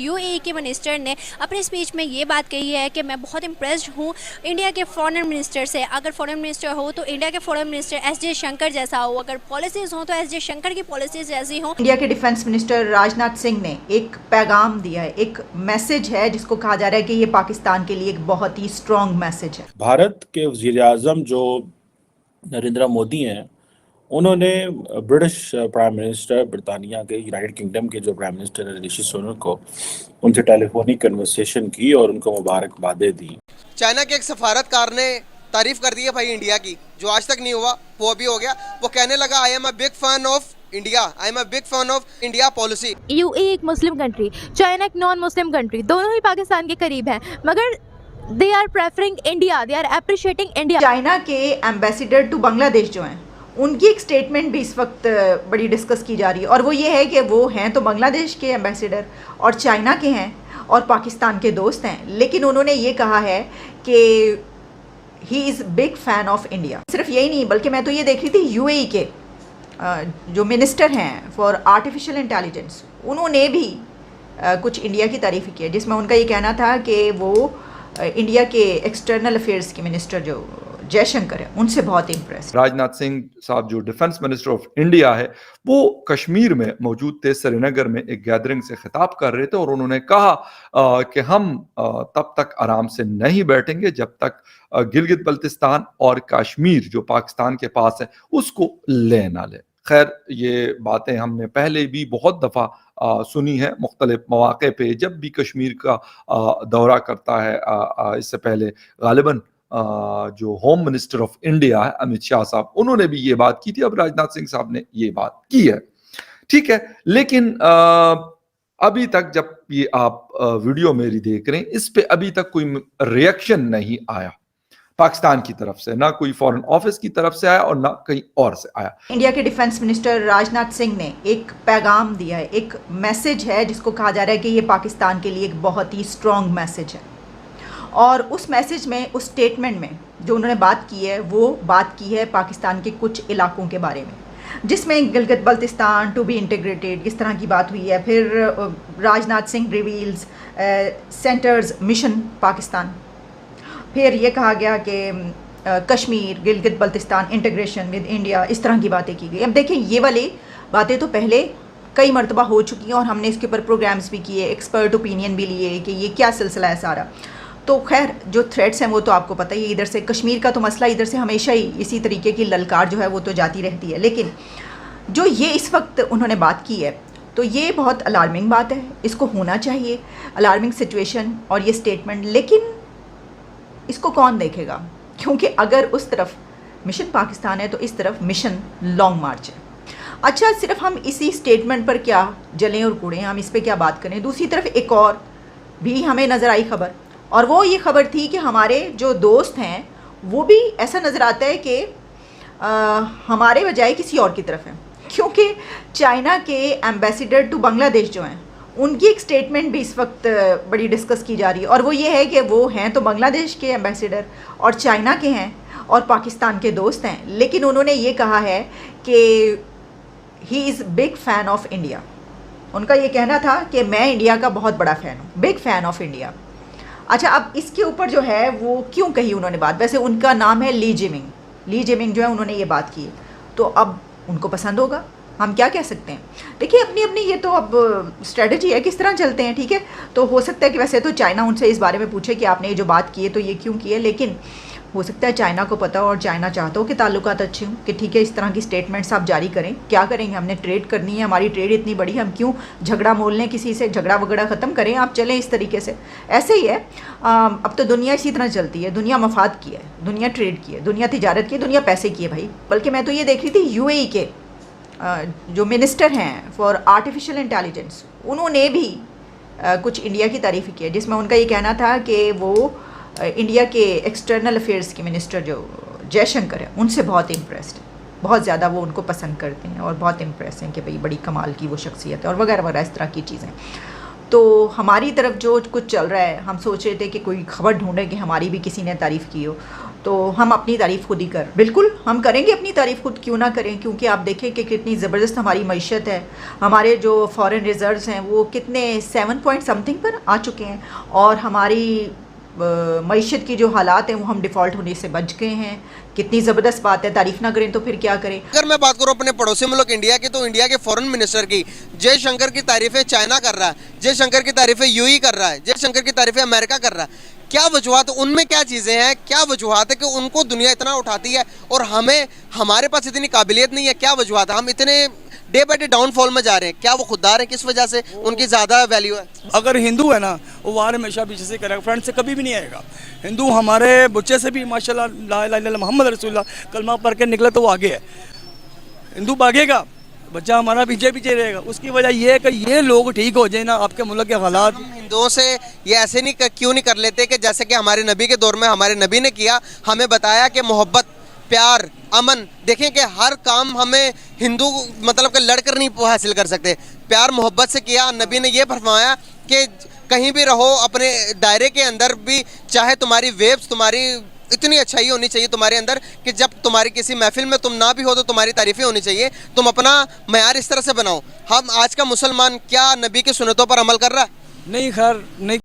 UAE के minister ने अपने स्पीच में ये बात कही है कि मैं बहुत इम्प्रेस्ड हूँ इंडिया के फॉरेन मिनिस्टर से। अगर फॉरेन मिनिस्टर हो तो इंडिया के फॉरेन मिनिस्टर एस जयशंकर जैसा हो, अगर पॉलिसीज़ हो तो एस जयशंकर की पॉलिसीज़ जैसी हो। इंडिया के डिफेंस मिनिस्टर राजनाथ सिंह ने एक पैगाम दिया है, एक मैसेज है जिसको कहा जा रहा है कि ये पाकिस्तान के लिए एक बहुत ही स्ट्रॉन्ग मैसेज है। भारत के वज़ीर-ए-आज़म जो नरेंद्र मोदी हैं, उन्होंने ब्रिटिश प्राइम मिनिस्टर ब्रिटानिया के यूनाइटेड किंगडम के जो प्राइम मिनिस्टर हैं ऋषि सुनक को उनसे टेलीफोनिक कन्वर्सेशन की और उनको मुबारकबादें दी। चाइना के एक सफारतकार ने तारीफ कर दी है भाई इंडिया की, जो आज तक नहीं हुआ वो अभी हो गया। वो कहने लगा I am a big fan of India, I am a big fan of India policy. UAE एक मुस्लिम कंट्री, चाइना एक नॉन मुस्लिम कंट्री, दोनों ही पाकिस्तान के करीब हैं, मगर they are preferring India, they are appreciating India. China के ambassador to Bangladesh जो हैं, उनकी एक स्टेटमेंट भी इस वक्त बड़ी डिस्कस की जा रही है और वो ये है कि वो हैं तो बांग्लादेश के एम्बेसडर और चाइना के हैं और पाकिस्तान के दोस्त हैं, लेकिन उन्होंने ये कहा है कि he is big fan of India. सिर्फ यही नहीं, बल्कि मैं तो ये देख रही थी यूएई के जो मिनिस्टर हैं फॉर आर्टिफिशियल इंटेलिजेंस, उन्होंने भी कुछ इंडिया की तारीफ़ की है, जिसमें उनका ये कहना था कि वो इंडिया के एक्सटर्नल अफेयर्स के मिनिस्टर जो जयशंकर है उनसे बहुत इम्प्रेस। राजनाथ सिंह साहब जो डिफेंस मिनिस्टर ऑफ इंडिया है, वो कश्मीर में मौजूद थे, श्रीनगर में एक गैदरिंग से खिताब कर रहे थे और उन्होंने कहा कि हम तब तक आराम से नहीं बैठेंगे जब तक गिलगित बल्तिस्तान और कश्मीर जो पाकिस्तान के पास है उसको ले ना ले। खैर, ये बातें हमने पहले भी बहुत दफ़ा सुनी है मुख्तलिफ मौके पे, जब भी कश्मीर का दौरा करता है। इससे पहले गालिबन जो होम मिनिस्टर ऑफ इंडिया है अमित शाह साहब, उन्होंने भी ये बात की थी। अब राजनाथ सिंह साहब ने ये बात की है, ठीक है, लेकिन अभी तक जब ये आप वीडियो मेरी देख रहे हैं, इस पे अभी तक कोई रिएक्शन नहीं आया पाकिस्तान की तरफ से, ना कोई फॉरेन ऑफिस की तरफ से आया और ना कहीं और से आया। इंडिया के डिफेंस मिनिस्टर राजनाथ सिंह ने एक पैगाम दिया है, एक मैसेज है जिसको कहा जा रहा है कि ये पाकिस्तान के लिए एक बहुत ही स्ट्रॉन्ग मैसेज है। और उस मैसेज में, उस स्टेटमेंट में जो उन्होंने बात की है, वो बात की है पाकिस्तान के कुछ इलाकों के बारे में, जिसमें Gilgit Baltistan to be integrated इस तरह की बात हुई है। फिर Rajnath Singh reveals centre's mission Pakistan. फिर ये कहा गया कि Kashmir Gilgit Baltistan integration with India, इस तरह की बातें की गई। अब देखें, ये वाली बातें तो पहले कई मरतबा हो चुकी हैं और हमने इसके ऊपर प्रोग्राम्स भी किए, एक्सपर्ट ओपिनियन भी लिए कि ये क्या सिलसिला है सारा। तो खैर, जो थ्रेट्स हैं वो तो आपको पता ही है, इधर से कश्मीर का तो मसला इधर से हमेशा ही इसी तरीके की ललकार जो है वो तो जाती रहती है। लेकिन जो ये इस वक्त उन्होंने बात की है, तो ये बहुत अलार्मिंग बात है, इसको होना चाहिए, अलार्मिंग सिचुएशन और ये स्टेटमेंट। लेकिन इसको कौन देखेगा, क्योंकि अगर उस तरफ मिशन पाकिस्तान है तो इस तरफ मिशन लॉन्ग मार्च है। अच्छा, सिर्फ हम इसी स्टेटमेंट पर क्या जलें और कुड़ें, हम इस पर क्या बात करें। दूसरी तरफ एक और भी हमें नज़र आई खबर, और वो ये खबर थी कि हमारे जो दोस्त हैं वो भी ऐसा नज़र आता है कि हमारे बजाय किसी और की तरफ है, क्योंकि चाइना के एम्बेसडर टू बांग्लादेश जो हैं, उनकी एक स्टेटमेंट भी इस वक्त बड़ी डिस्कस की जा रही है और वो ये है कि वो हैं तो बांग्लादेश के एम्बेसडर और चाइना के हैं और पाकिस्तान के दोस्त हैं, लेकिन उन्होंने ये कहा है कि he is big fan of India. उनका ये कहना था कि मैं इंडिया का बहुत बड़ा फ़ैन हूँ, बिग फैन ऑफ इंडिया। अच्छा, अब इसके ऊपर जो है वो क्यों कही उन्होंने बात, वैसे उनका नाम है ली जिमिंग। ली जिमिंग जो है उन्होंने ये बात की, तो अब उनको पसंद होगा, हम क्या कह सकते हैं। देखिए, अपनी अपनी ये तो अब स्ट्रेटजी है, किस तरह चलते हैं, ठीक है। तो हो सकता है कि वैसे तो चाइना उनसे इस बारे में पूछे कि आपने ये जो बात की है तो ये क्यों की है, लेकिन हो सकता है चाइना को पता हो और चाइना चाहता हो कि ताल्लुकात अच्छे हों, कि ठीक है इस तरह की स्टेटमेंट्स आप जारी करें। क्या करेंगे, हमने ट्रेड करनी है, हमारी ट्रेड इतनी बड़ी, हम क्यों झगड़ा मोल लें किसी से, झगड़ा वगड़ा ख़त्म करें, आप चलें इस तरीके से। ऐसे ही है, अब तो दुनिया इसी तरह चलती है, दुनिया मफाद की है, दुनिया ट्रेड की है, दुनिया तिजारत की है, दुनिया पैसे की है भाई। बल्कि मैं तो ये देख रही थी यूएई के जो मिनिस्टर हैं फॉर आर्टिफिशियल इंटेलिजेंस, उन्होंने भी कुछ इंडिया की तारीफ़ की है, जिसमें उनका ये कहना था कि वो इंडिया के एक्सटर्नल अफेयर्स के मिनिस्टर जो जयशंकर है उनसे बहुत इम्प्रेस्ड, बहुत ज़्यादा वो उनको पसंद करते हैं और बहुत इम्प्रेस हैं कि भाई बड़ी कमाल की वो शख्सियत है और वगैरह वगैरह इस तरह की चीज़ें। तो हमारी तरफ जो कुछ चल रहा है, हम सोच रहे थे कि कोई खबर ढूंढें कि हमारी भी किसी ने तारीफ़ की हो, तो हम अपनी तारीफ़ खुद ही कर, बिल्कुल हम करेंगे अपनी तारीफ़ खुद, क्यों ना करें, क्योंकि आप देखें कि कितनी ज़बरदस्त हमारी मईशत है। हमारे जो फॉरेन रिजर्व्स हैं वो कितने 7 पॉइंट समथिंग पर आ चुके हैं, और हमारी मईशत की जो हालात हैं वो हम डिफ़ॉल्ट होने से बच गए हैं। कितनी ज़बरदस्त बात है, तारीफ़ ना करें तो फिर क्या करें। अगर मैं बात करूं अपने पड़ोसी मुल्क इंडिया की, तो इंडिया के फॉरेन मिनिस्टर की जयशंकर की तारीफें चाइना कर रहा है, जयशंकर की तारीफें यूएई कर रहा है, जयशंकर की तारीफें अमेरिका कर रहा है। क्या वजूहत, उनमें क्या चीज़ें हैं, क्या वजूहत है कि उनको दुनिया इतना उठाती है और हमें, हमारे पास इतनी काबिलियत नहीं है? क्या वजूहत है, हम इतने डे बाई डे डाउनफॉल में जा रहे हैं? क्या वो खुददार हैं, किस वजह से उनकी ज़्यादा वैल्यू है? अगर हिंदू है ना, वो वार हमेशा पीछे से करेगा, फ्रंट से कभी भी नहीं आएगा। हिंदू हमारे बच्चे से भी माशाल्लाह ला इलाहा इल्लल्लाह मोहम्मद रसूलुल्लाह कलमा पढ़ के निकले तो वो आगे है। हिंदू भागेगा, बच्चा हमारा पीछे पीछे रहेगा। उसकी वजह ये है कि ये लोग ठीक हो जाए ना, आपके मुल्क के हालात। हम हिंदुओं से ये ऐसे नहीं क्यों नहीं कर लेते कि जैसे कि हमारे नबी के दौर में हमारे नबी ने किया, हमें बताया कि मोहब्बत, प्यार, अमन, देखें कि हर काम हमें हिंदू मतलब कि लड़कर नहीं हासिल कर सकते। प्यार मोहब्बत से किया। नबी ने ये फरमाया कि कहीं भी रहो अपने दायरे के अंदर भी, चाहे तुम्हारी वेब्स, तुम्हारी इतनी अच्छाई होनी चाहिए तुम्हारे अंदर कि जब तुम्हारी किसी महफिल में तुम ना भी हो तो तुम्हारी तारीफ़ें होनी चाहिए। तुम अपना मयार इस तरह से बनाओ। हम आज का मुसलमान क्या नबी की सुन्नतों पर अमल कर रहा है? नहीं, खैर नहीं।